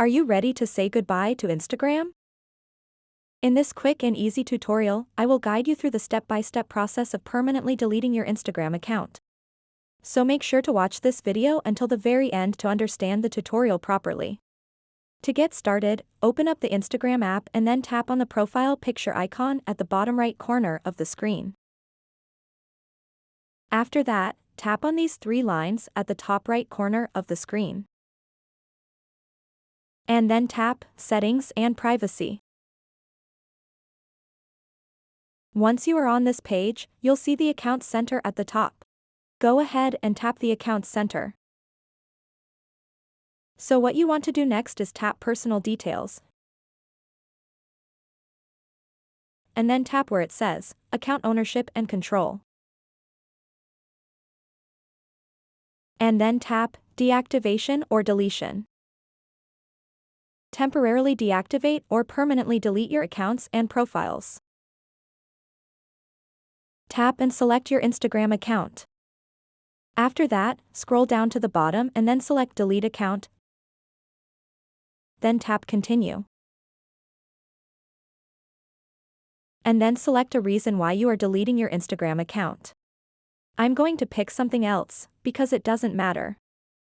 Are you ready to say goodbye to Instagram? In this quick and easy tutorial, I will guide you through the step-by-step process of permanently deleting your Instagram account. So make sure to watch this video until the very end to understand the tutorial properly. To get started, open up the Instagram app and then tap on the profile picture icon at the bottom right corner of the screen. After that, tap on these three lines at the top right corner of the screen. And then tap Settings and Privacy. Once you are on this page, you'll see the Account Center at the top. Go ahead and tap the Account Center. So what you want to do next is tap Personal Details. And then tap where it says Account Ownership and Control. And then tap Deactivation or Deletion. Temporarily deactivate or permanently delete your accounts and profiles. Tap and select your Instagram account. After that, scroll down to the bottom and then select Delete Account. Then tap Continue. And then select a reason why you are deleting your Instagram account. I'm going to pick something else, because it doesn't matter.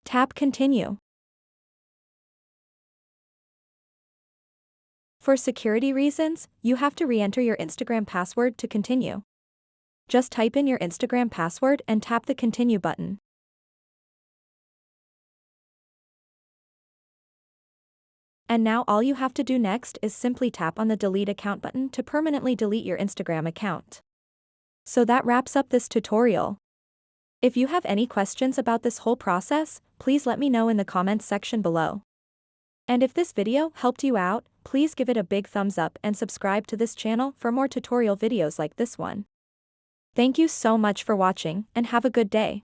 Tap Continue. For security reasons, you have to re-enter your Instagram password to continue. Just type in your Instagram password and tap the Continue button. And now all you have to do next is simply tap on the Delete Account button to permanently delete your Instagram account. So that wraps up this tutorial. If you have any questions about this whole process, please let me know in the comments section below. And if this video helped you out, please give it a big thumbs up and subscribe to this channel for more tutorial videos like this one. Thank you so much for watching and have a good day.